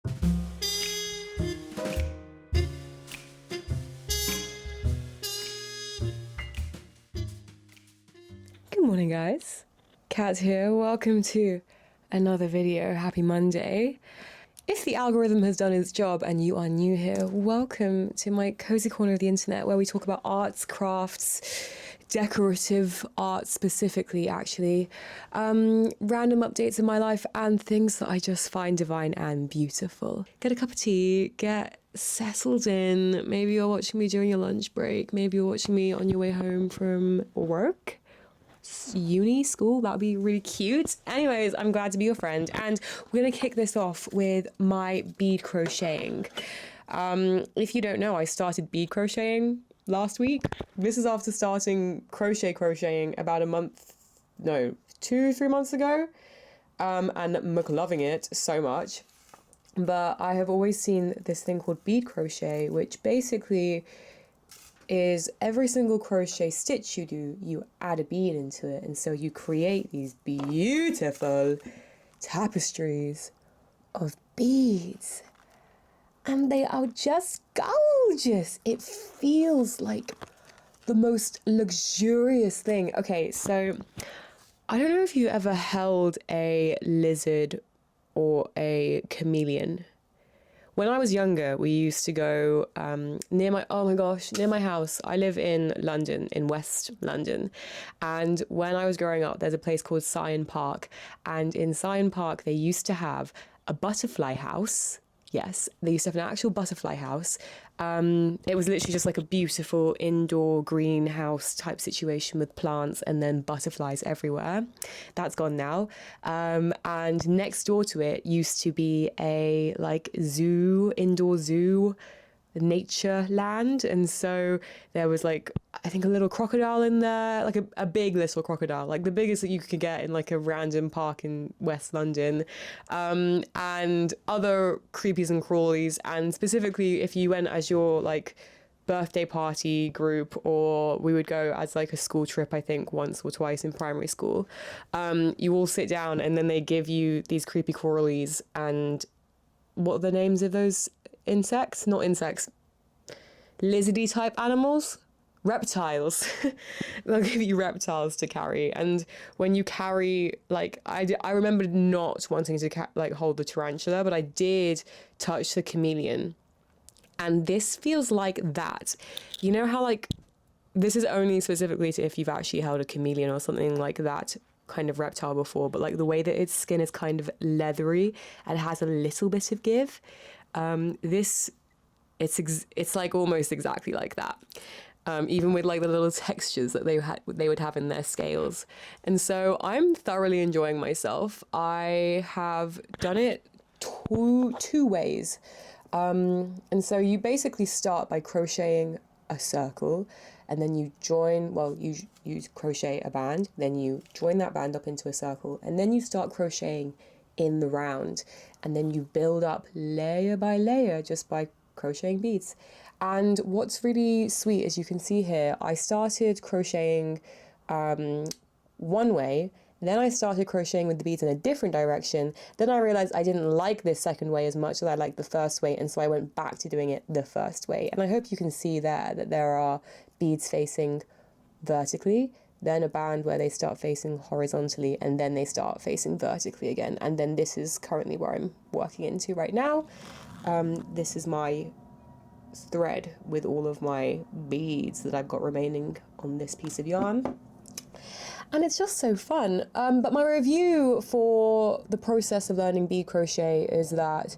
Good morning, guys. Kat here. Welcome to another video. Happy Monday. If the algorithm has done its job and you are new here, welcome to my cozy corner of the internet where we talk about arts, crafts, decorative art specifically, actually, random updates in my life and things that I just find divine and beautiful. Get a cup of tea, get settled in. Maybe you're watching me during your lunch break. Maybe you're watching me on your way home from work. Uni, school, that would be really cute. Anyways, I'm glad to be your friend, and we're gonna kick this off with my bead crocheting. If you don't know, I started bead crocheting last week. This is after starting crocheting about 2-3 months ago, and loving it so much. But I have always seen this thing called bead crochet, which basically is every single crochet stitch you do, you add a bead into it, and so you create these beautiful tapestries of beads, and they are just gorgeous. It feels like the most luxurious thing. Okay, so I don't know if you ever held a lizard or a chameleon. When I was younger, we used to go near my house. I live in London, in West London. And when I was growing up, there's a place called Syon Park. And in Syon Park, they used to have a butterfly house. Yes, they used to have an actual butterfly house. It was literally just like a beautiful indoor greenhouse type situation with plants and then butterflies everywhere. That's gone now. And next door to it used to be a like zoo, indoor zoo, nature land. And so there was like, I think a little crocodile in there, like a big little crocodile, like the biggest that you could get in like a random park in West London, and other creepies and crawlies. And specifically if you went as your like birthday party group, or we would go as like a school trip, I think once or twice in primary school, you all sit down and then they give you these creepy crawlies. And what are the names of those insects? Not insects, lizardy type animals, reptiles. They'll give you reptiles to carry. And when you carry, like I remember not wanting to hold the tarantula, but I did touch the chameleon, and this feels like that. You know how like this is only specifically to if you've actually held a chameleon or something like that kind of reptile before, but like the way that its skin is kind of leathery and has a little bit of give. It's like almost exactly like that, even with like the little textures that they would have in their scales. And so I'm thoroughly enjoying myself. I have done it two ways, and so you basically start by crocheting a circle, and then you crochet a band, then you join that band up into a circle, and then you start crocheting in the round, and then you build up layer by layer just by crocheting beads. And what's really sweet, as you can see here, I started crocheting one way, then I started crocheting with the beads in a different direction. Then I realized I didn't like this second way as much as I liked the first way, and so I went back to doing it the first way. And I hope you can see there that there are beads facing vertically, then a band where they start facing horizontally, and then they start facing vertically again. And then this is currently where I'm working into right now. This is my thread with all of my beads that I've got remaining on this piece of yarn. And it's just so fun. But my review for the process of learning bead crochet is that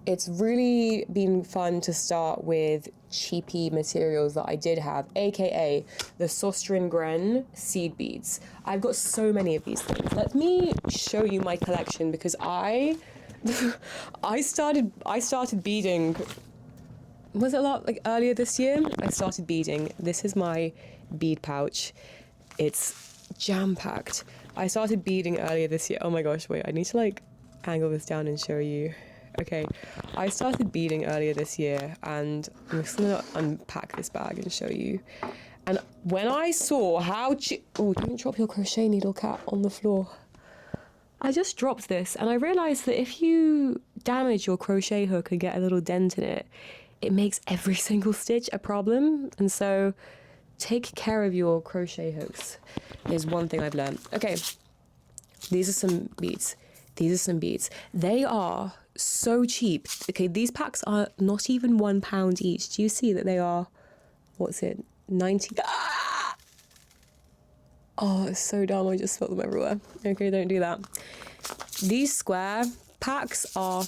it's really been fun to start with cheapy materials that I did have, aka the Sostrin Gren seed beads. I've got so many of these things. Let me show you my collection, because I started beading, was it earlier this year? I started beading. This is my bead pouch. It's jam-packed. I started beading earlier this year. Oh my gosh, wait, I need to angle this down and show you. Okay, I started beading earlier this year, and I'm just gonna unpack this bag and show you. And when I saw how oh, don't drop your crochet needle, Cat, on the floor. I just dropped this, and I realized that if you damage your crochet hook and get a little dent in it, it makes every single stitch a problem. And so take care of your crochet hooks is one thing I've learned. Okay, these are some beads. These are some beads. They are so cheap. Okay, these packs are not even £1 each. Do you see that they are, what's it, 90? Ah! Oh, it's so dumb. I just spilled them everywhere. Okay, don't do that. These square packs are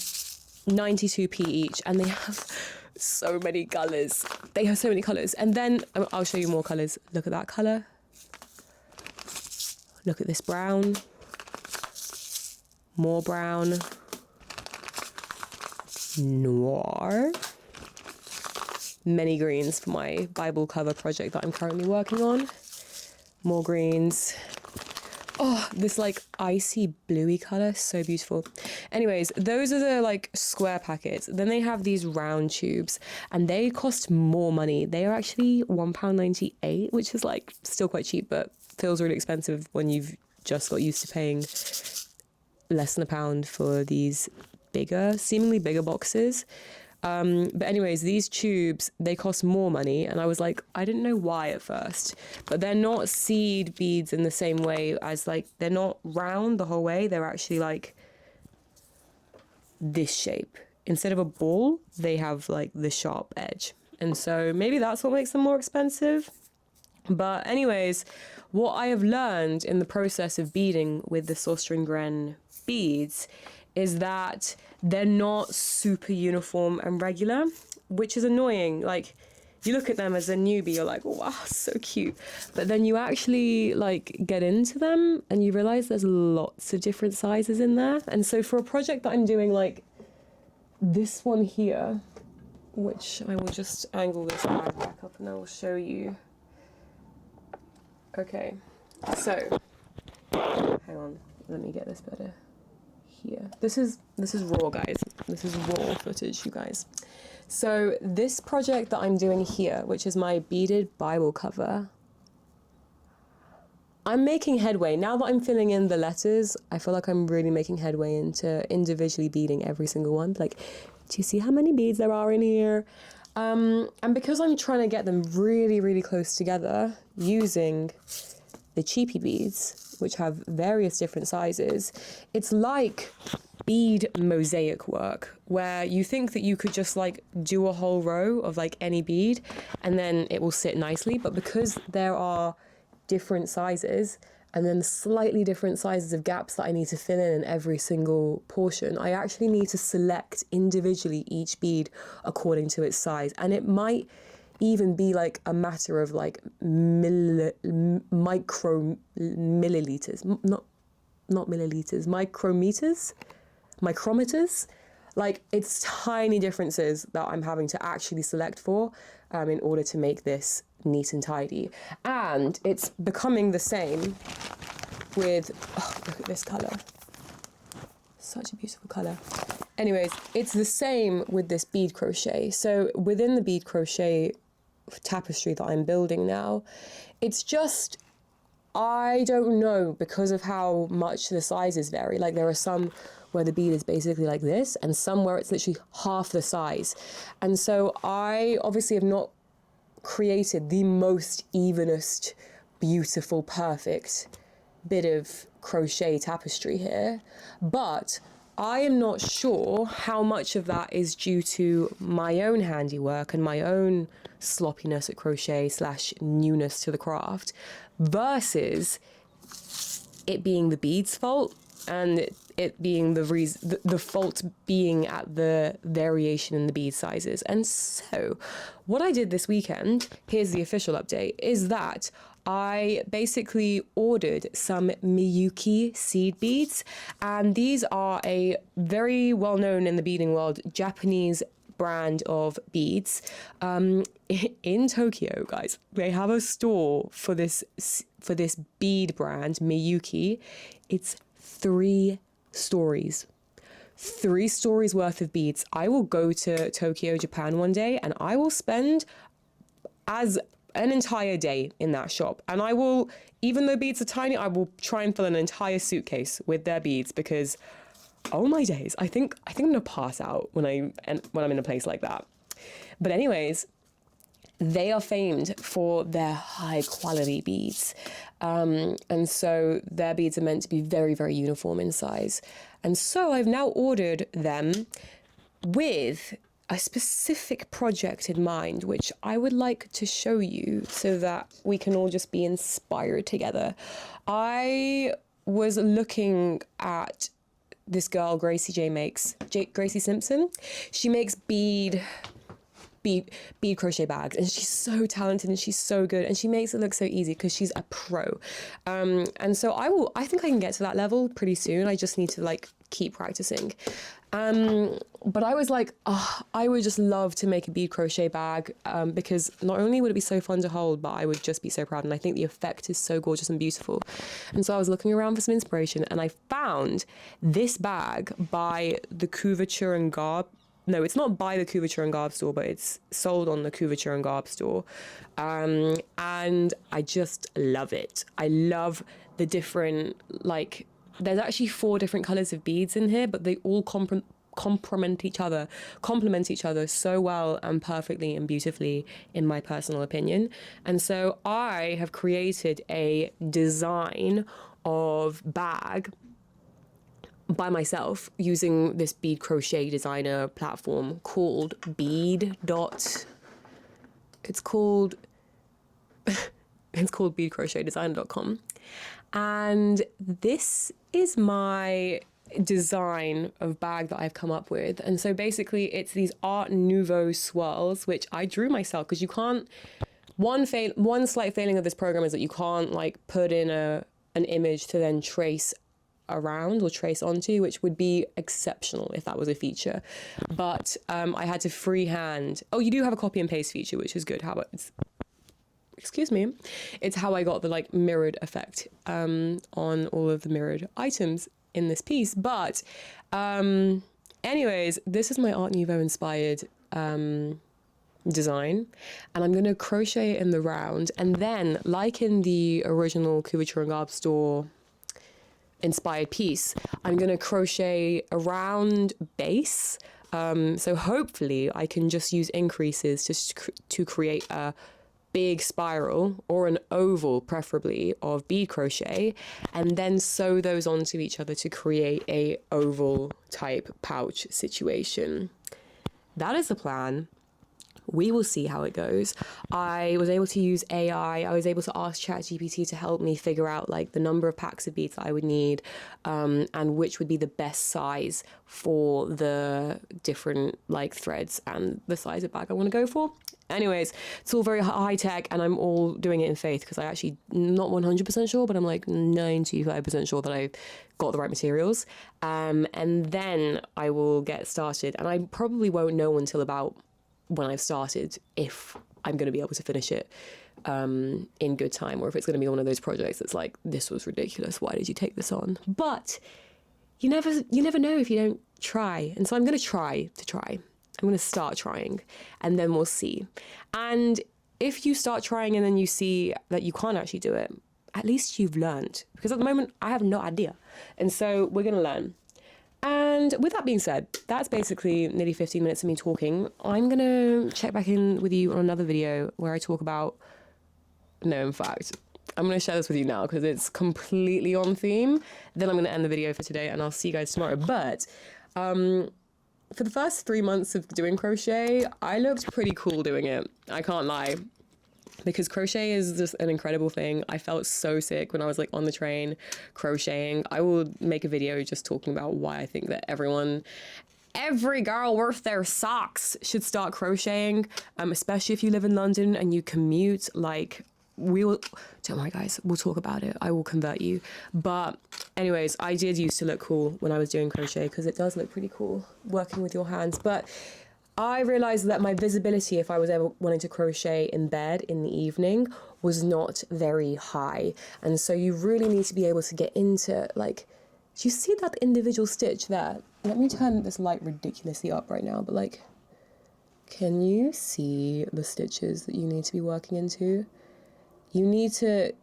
92p each, and they have so many colours. They have so many colours. And then I'll show you more colours. Look at that colour. Look at this brown. More brown. Noir. Many greens for my Bible cover project that I'm currently working on. More greens. Oh, this like icy bluey colour, so beautiful. Anyways, those are the like square packets. Then they have these round tubes, and they cost more money. They are actually £1.98, which is like still quite cheap, but feels really expensive when you've just got used to paying less than £1 for these bigger, seemingly bigger boxes. But anyways, these tubes, they cost more money, and I was like, I didn't know why at first, but they're not seed beads in the same way as like, they're not round the whole way. They're actually like this shape. Instead of a ball, they have like the sharp edge. And so maybe that's what makes them more expensive. But anyways, what I have learned in the process of beading with the Sorcerer Gren beads is that they're not super uniform and regular, which is annoying. Like, you look at them as a newbie, you're like, wow, so cute. But then you actually like get into them and you realize there's lots of different sizes in there. And so for a project that I'm doing like this one here, which I will just angle this bag back up and I will show you. Okay, so hang on, let me get this better. Here. This is raw, guys. This is raw footage, you guys. So this project that I'm doing here, which is my beaded Bible cover, I'm making headway. Now that I'm filling in the letters, I feel like I'm really making headway into individually beading every single one. Like, do you see how many beads there are in here? And because I'm trying to get them really, really close together using the cheapy beads, which have various different sizes, it's like bead mosaic work, where you think that you could just like do a whole row of like any bead and then it will sit nicely. But because there are different sizes and then slightly different sizes of gaps that I need to fill in every single portion, I actually need to select individually each bead according to its size. And it might even be like a matter of like milliliters, not milliliters, micrometers. Like, it's tiny differences that I'm having to actually select for in order to make this neat and tidy. And it's becoming the same with, oh, look at this color. Such a beautiful color. Anyways, it's the same with this bead crochet. So within the bead crochet tapestry that I'm building now, it's just, I don't know, because of how much the sizes vary. Like, there are some where the bead is basically like this and some where it's literally half the size. And so I obviously have not created the most evenest, beautiful, perfect bit of crochet tapestry here, but I am not sure how much of that is due to my own handiwork and my own sloppiness at crochet / newness to the craft versus it being the bead's fault and it being the fault being at the variation in the bead sizes. And so what I did this weekend, here's the official update, is that I basically ordered some Miyuki seed beads, and these are a very well-known in the beading world Japanese brand of beads. In Tokyo, guys, they have a store for this bead brand, Miyuki. It's 3 stories. 3 stories worth of beads. I will go to Tokyo, Japan one day, and I will spend as an entire day in that shop. And I will, even though beads are tiny, I will try and fill an entire suitcase with their beads, because Oh my days. I think I'm gonna pass out when I'm in a place like that. But anyways, they are famed for their high quality beads. And so their beads are meant to be very, very uniform in size. And so I've now ordered them with a specific project in mind, which I would like to show you so that we can all just be inspired together. I was looking at this girl, Gracie Simpson. She makes bead crochet bags, and she's so talented and she's so good, and she makes it look so easy because she's a pro. And so I think I can get to that level pretty soon. I just need to like keep practicing. But I was like, oh, I would just love to make a bead crochet bag, because not only would it be so fun to hold, but I would just be so proud. And I think the effect is so gorgeous and beautiful. And so I was looking around for some inspiration, and I found this bag by the Couverture and Garb. No, it's not by the Couverture and Garb store, but it's sold on the Couverture and Garb store. And I just love it. I love the different, like, there's actually 4 different colors of beads in here, but they all complement each other so well and perfectly and beautifully, in my personal opinion. And so I have created a design of bag by myself using this bead crochet designer platform called Bead. It's called beadcrochetdesign.com. And this is my design of bag that I've come up with. And so basically it's these Art Nouveau swirls, which I drew myself, because you can't, one slight failing of this program is that you can't like put in an image to then trace around or trace onto, which would be exceptional if that was a feature. But I had to freehand. Oh, you do have a copy and paste feature, which is good. How about it's how I got the like mirrored effect on all of the mirrored items in this piece. But anyways, this is my Art Nouveau inspired design, and I'm going to crochet it in the round, and then like in the original Couverture and Garb store inspired piece, I'm going to crochet a round base. So hopefully I can just use increases to create a big spiral, or an oval preferably, of bead crochet, and then sew those onto each other to create a oval type pouch situation. That is the plan. We will see how it goes. I was able to use AI. I was able to ask ChatGPT to help me figure out like the number of packs of beads that I would need, and which would be the best size for the different like threads and the size of bag I want to go for. Anyways, it's all very high tech, and I'm all doing it in faith, because I actually not 100% sure, but I'm like 95% sure that I got the right materials. And then I will get started, and I probably won't know until about when I've started if I'm going to be able to finish it in good time, or if it's going to be one of those projects that's like, this was ridiculous, why did you take this on? But you never know if you don't try. And so I'm going to try. I'm going to start trying, and then we'll see. And if you start trying and then you see that you can't actually do it, at least you've learned, because at the moment I have no idea. And so we're going to learn. And with that being said, that's basically nearly 15 minutes of me talking. I'm going to check back in with you on another video where I talk about... No, in fact, I'm going to share this with you now because it's completely on theme. Then I'm going to end the video for today, and I'll see you guys tomorrow. But for the first 3 months of doing crochet, I looked pretty cool doing it. I can't lie. Because crochet is just an incredible thing. I felt so sick when I was like on the train crocheting. I will make a video just talking about why I think that every girl worth their socks should start crocheting, especially if you live in London and you commute. Like, don't worry guys, we'll talk about it. I will convert you. But anyways, I did used to look cool when I was doing crochet, because it does look pretty cool working with your hands. But I realized that my visibility, if I was ever wanting to crochet in bed in the evening, was not very high. And so you really need to be able to get into, like, do you see that individual stitch there? Let me turn this light ridiculously up right now, but like, can you see the stitches that you need to be working into? You need to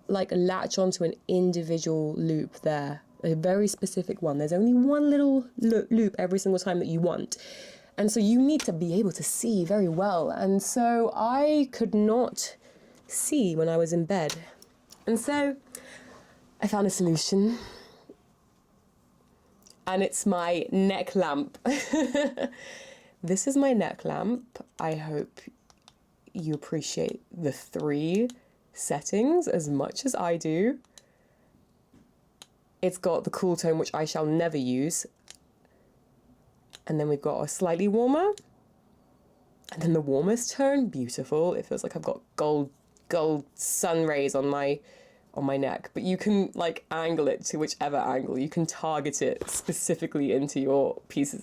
like latch onto an individual loop there a very specific one. There's only one little loop every single time that you want. And so you need to be able to see very well. And so I could not see when I was in bed. And so I found a solution. And it's my neck lamp. This is my neck lamp. I hope you appreciate the 3 settings as much as I do. It's got the cool tone, which I shall never use. And then we've got a slightly warmer. And then the warmest tone, beautiful. It feels like I've got gold sun rays on my neck. But you can like angle it to whichever angle. You can target it specifically into your piece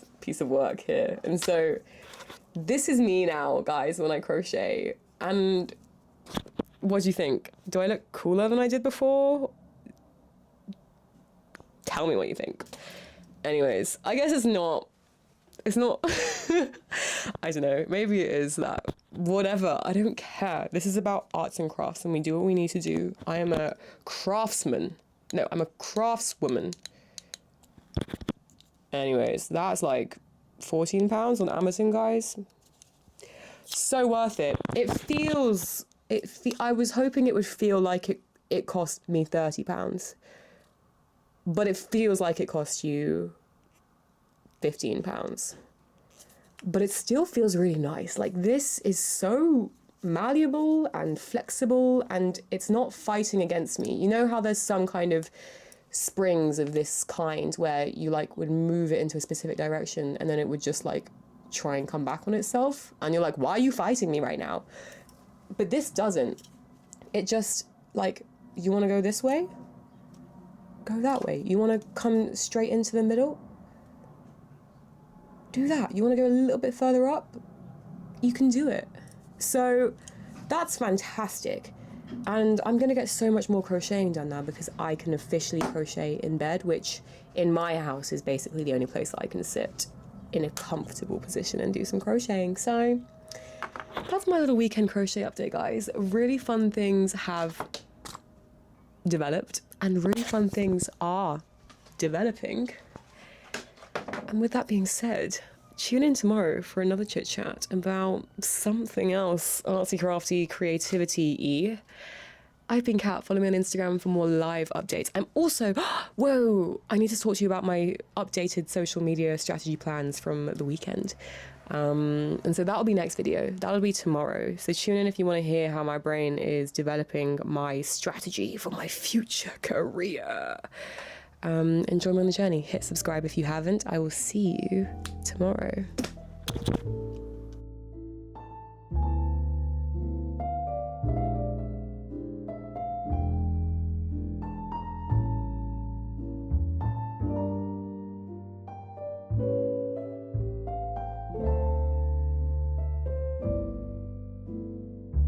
of work here. And so this is me now, guys, when I crochet. And what do you think? Do I look cooler than I did before? Tell me what you think. Anyways, I guess it's not, I don't know, maybe it is that, whatever, I don't care. This is about arts and crafts and we do what we need to do. I am a craftsman. No, I'm a craftswoman. Anyways, that's like £14 on Amazon, guys. So worth it. I was hoping it would feel like it cost me £30, but it feels like it cost you £15. But it still feels really nice. Like, this is so malleable and flexible, and it's not fighting against me. You know how there's some kind of springs of this kind where you like would move it into a specific direction and then it would just like try and come back on itself, and you're like, why are you fighting me right now? But this doesn't. It just, like, you want to go this way? Go that way. You want to come straight into the middle? Do that. You want to go a little bit further up? You can do it. So that's fantastic. And I'm going to get so much more crocheting done now because I can officially crochet in bed, which in my house is basically the only place that I can sit in a comfortable position and do some crocheting. So that's my little weekend crochet update, guys. Really fun things have developed and really fun things are developing. And with that being said, tune in tomorrow for another chit chat about something else artsy, crafty, creativity-y. I've been Kat. Follow me on Instagram for more live updates. I'm also, whoa, I need to talk to you about my updated social media strategy plans from the weekend. And so that'll be next video. That'll be tomorrow. So tune in if you want to hear how my brain is developing my strategy for my future career. Enjoy me on the journey. Hit subscribe if you haven't. I will see you tomorrow.